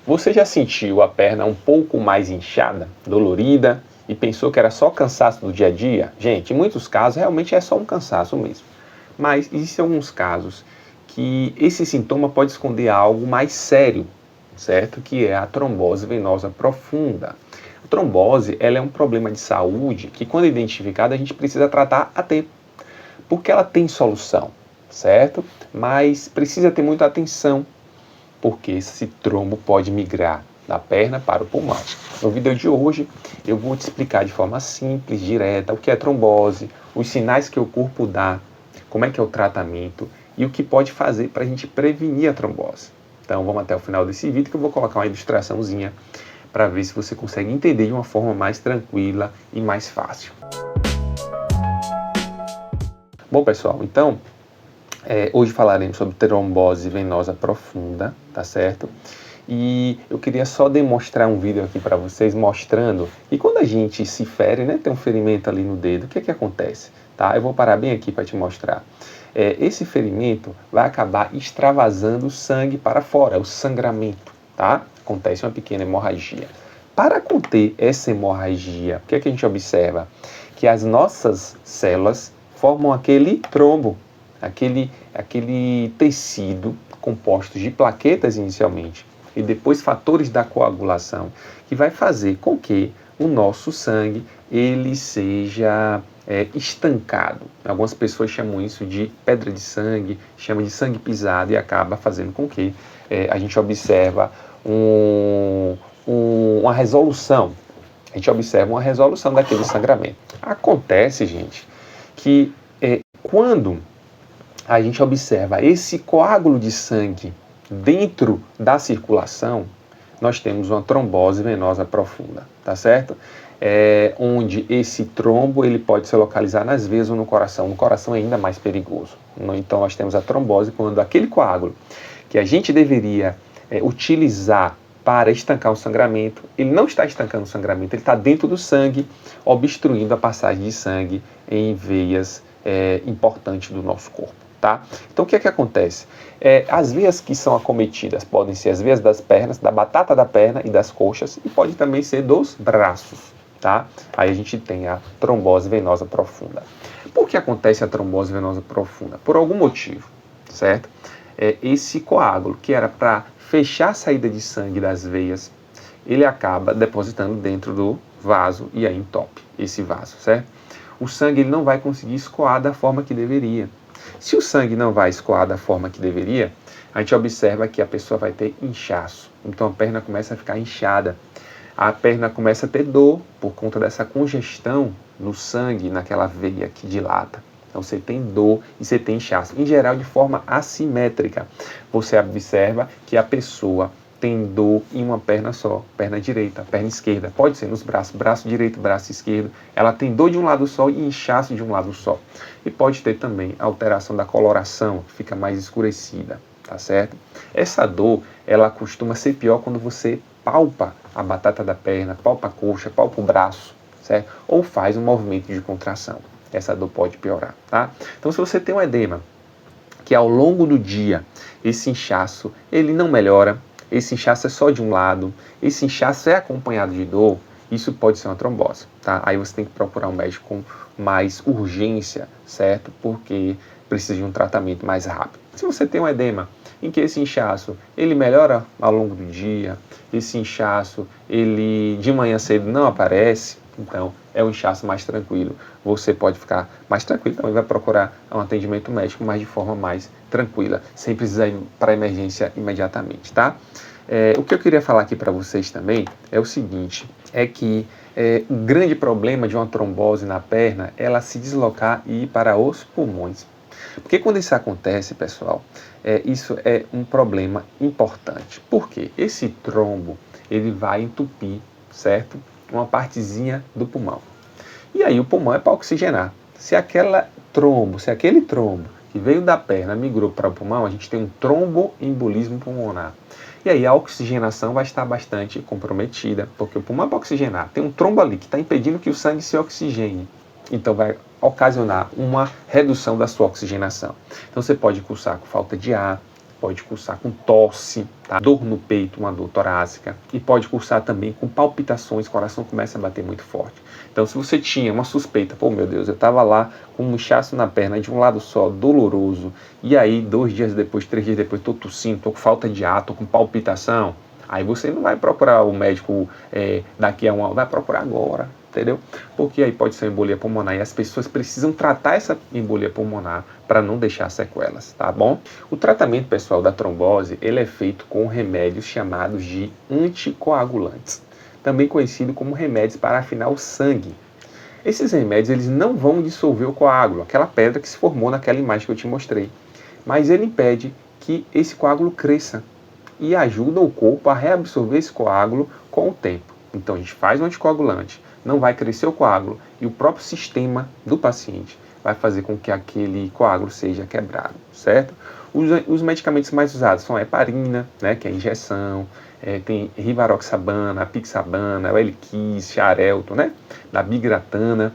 Você já sentiu a perna um pouco mais inchada, dolorida e pensou que era só cansaço do dia a dia? Gente, em muitos casos realmente é só um cansaço mesmo. Mas existem alguns casos que esse sintoma pode esconder algo mais sério, certo? Que é a trombose venosa profunda. A trombose, ela é um problema de saúde que, quando identificada, a gente precisa tratar a tempo, porque ela tem solução, certo? Mas precisa ter muita atenção, porque esse trombo pode migrar da perna para o pulmão. No vídeo de hoje eu vou te explicar de forma simples, direta, o que é trombose, os sinais que o corpo dá, como é que é o tratamento e o que pode fazer para a gente prevenir a trombose. Então vamos até o final desse vídeo que eu vou colocar uma ilustraçãozinha para ver se você consegue entender de uma forma mais tranquila e mais fácil. Bom pessoal, então hoje falaremos sobre trombose venosa profunda, tá certo? E eu queria só demonstrar um vídeo aqui para vocês mostrando que quando a gente se fere, né, tem um ferimento ali no dedo, o que é que acontece? Tá? Eu vou parar bem aqui para te mostrar. Esse ferimento vai acabar extravasando o sangue para fora, o sangramento, tá? Acontece uma pequena hemorragia. Para conter essa hemorragia, o que é que a gente observa? Que as nossas células formam aquele trombo, aquele tecido composto de plaquetas inicialmente e depois fatores da coagulação, que vai fazer com que o nosso sangue ele seja estancado. Algumas pessoas chamam isso de pedra de sangue, chamam de sangue pisado e acaba fazendo com que a gente observa uma resolução. A gente observa uma resolução daquele sangramento. Acontece, gente, que quando a gente observa esse coágulo de sangue dentro da circulação, nós temos uma trombose venosa profunda, tá certo? Onde esse trombo ele pode se localizar nas veias ou no coração. No coração é ainda mais perigoso. Então nós temos a trombose quando aquele coágulo que a gente deveria utilizar para estancar o sangramento, ele não está estancando o sangramento, ele está dentro do sangue, obstruindo a passagem de sangue em veias importantes do nosso corpo. Tá? Então o que é que acontece? As veias que são acometidas podem ser as veias das pernas, da batata da perna e das coxas, e pode também ser dos braços. Tá? Aí a gente tem a trombose venosa profunda. Por que acontece a trombose venosa profunda? Por algum motivo, certo? Esse coágulo que era para fechar a saída de sangue das veias, ele acaba depositando dentro do vaso e aí entope esse vaso, certo? O sangue ele não vai conseguir escoar da forma que deveria. Se o sangue não vai escoar da forma que deveria, a gente observa que a pessoa vai ter inchaço. Então a perna começa a ficar inchada. A perna começa a ter dor por conta dessa congestão no sangue, naquela veia que dilata. Então você tem dor e você tem inchaço. Em geral, de forma assimétrica. Você observa que a pessoa tem dor em uma perna só, perna direita, perna esquerda, pode ser nos braços, braço direito, braço esquerdo, ela tem dor de um lado só e inchaço de um lado só. E pode ter também alteração da coloração, que fica mais escurecida, tá certo? Essa dor, ela costuma ser pior quando você palpa a batata da perna, palpa a coxa, palpa o braço, certo? Ou faz um movimento de contração. Essa dor pode piorar, tá? Então se você tem um edema, que ao longo do dia, esse inchaço, ele não melhora, esse inchaço é só de um lado, esse inchaço é acompanhado de dor, isso pode ser uma trombose, tá? Aí você tem que procurar um médico com mais urgência, certo? Porque precisa de um tratamento mais rápido. Se você tem um edema em que esse inchaço, ele melhora ao longo do dia, esse inchaço, ele de manhã cedo não aparece, então é um inchaço mais tranquilo. Você pode ficar mais tranquilo, também vai procurar um atendimento médico, mas de forma mais tranquila, sem precisar ir para a emergência imediatamente, tá? O que eu queria falar aqui para vocês também é o seguinte, é que o grande problema de uma trombose na perna é ela se deslocar e ir para os pulmões. Porque quando isso acontece, pessoal, isso é um problema importante. Por quê? Esse trombo, ele vai entupir, certo? Uma partezinha do pulmão. E aí o pulmão é para oxigenar. Se aquele trombo que veio da perna migrou para o pulmão, a gente tem um tromboembolismo pulmonar. E aí a oxigenação vai estar bastante comprometida, porque o pulmão é para oxigenar. Tem um trombo ali que está impedindo que o sangue se oxigene. Então vai ocasionar uma redução da sua oxigenação. Então você pode cursar com falta de ar, pode cursar com tosse, tá? Dor no peito, uma dor torácica, e pode cursar também com palpitações, o coração começa a bater muito forte. Então, se você tinha uma suspeita, pô, meu Deus, eu estava lá com um inchaço na perna de um lado só, doloroso, e aí 2 dias depois, 3 dias depois, estou tossindo, estou com falta de ar, estou com palpitação, aí você não vai procurar o médico daqui a vai procurar agora, entendeu? Porque aí pode ser uma embolia pulmonar e as pessoas precisam tratar essa embolia pulmonar para não deixar sequelas, tá bom? O tratamento, pessoal, da trombose, ele é feito com remédios chamados de anticoagulantes, também conhecido como remédios para afinar o sangue. Esses remédios, eles não vão dissolver o coágulo, aquela pedra que se formou naquela imagem que eu te mostrei, mas ele impede que esse coágulo cresça e ajuda o corpo a reabsorver esse coágulo com o tempo. Então a gente faz um anticoagulante, não vai crescer o coágulo e o próprio sistema do paciente vai fazer com que aquele coágulo seja quebrado, certo? Os medicamentos mais usados são a heparina, né, que é a injeção, tem rivaroxabana, apixabana, o Eliquis, xarelto, né, da bigratana,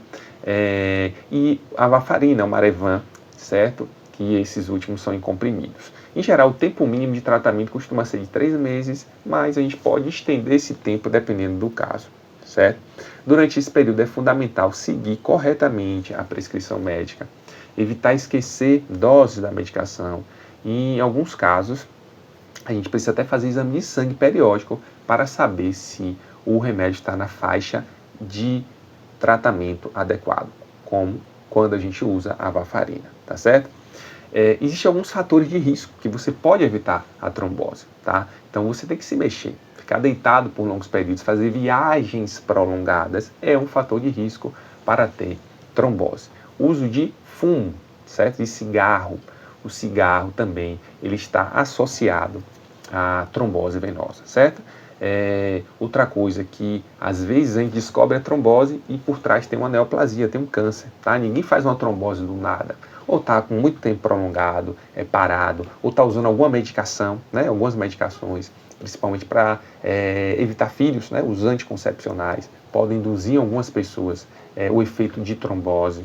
e a varfarina, o Marevan, certo? Que esses últimos são em comprimidos. Em geral, o tempo mínimo de tratamento costuma ser de 3 meses, mas a gente pode estender esse tempo dependendo do caso, certo? Durante esse período é fundamental seguir corretamente a prescrição médica, evitar esquecer doses da medicação e, em alguns casos, a gente precisa até fazer exame de sangue periódico para saber se o remédio está na faixa de tratamento adequado, como quando a gente usa a varfarina, tá certo? Existem alguns fatores de risco que você pode evitar a trombose, tá? Então você tem que se mexer, ficar deitado por longos períodos, fazer viagens prolongadas é um fator de risco para ter trombose. O uso de fumo, certo? De cigarro, o cigarro também, ele está associado à trombose venosa, certo? Outra coisa que às vezes a gente descobre a trombose e por trás tem uma neoplasia, tem um câncer, tá? Ninguém faz uma trombose do nada. Ou está com muito tempo prolongado, parado, ou está usando alguma medicação, né? Algumas medicações, principalmente para evitar filhos, né? Os anticoncepcionais podem induzir em algumas pessoas o efeito de trombose.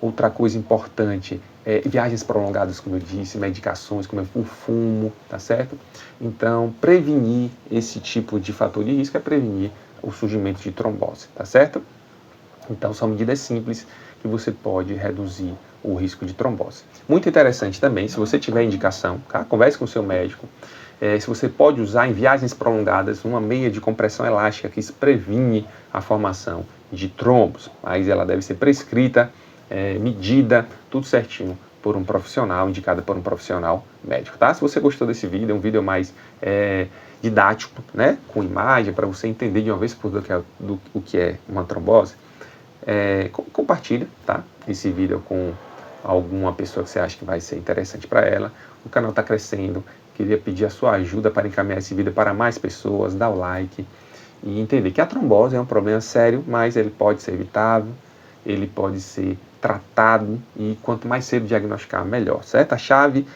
Outra coisa importante viagens prolongadas, como eu disse, medicações, como o fumo, tá certo? Então, prevenir esse tipo de fator de risco é prevenir o surgimento de trombose, tá certo? Então, são medidas simples que você pode reduzir o risco de trombose. Muito interessante também, se você tiver indicação, tá? Converse com o seu médico. Se você pode usar em viagens prolongadas uma meia de compressão elástica que previne a formação de trombos, mas ela deve ser prescrita, medida, tudo certinho por um profissional, indicada por um profissional médico, tá? Se você gostou desse vídeo, é um vídeo mais didático, né? Com imagem, para você entender de uma vez por todas o que é uma trombose, compartilha, tá? Esse vídeo com alguma pessoa que você acha que vai ser interessante para ela. O canal está crescendo, queria pedir a sua ajuda para encaminhar esse vídeo para mais pessoas, dar o like e entender que a trombose é um problema sério, mas ele pode ser evitável, ele pode ser tratado e quanto mais cedo diagnosticar, melhor, certo? A chave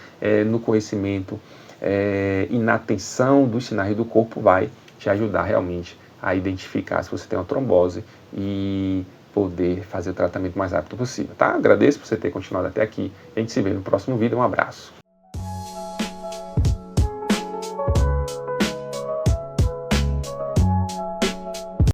no conhecimento e na atenção dos sinais do corpo vai te ajudar realmente a identificar se você tem uma trombose e poder fazer o tratamento mais rápido possível, tá? Agradeço por você ter continuado até aqui. A gente se vê no próximo vídeo. Um abraço.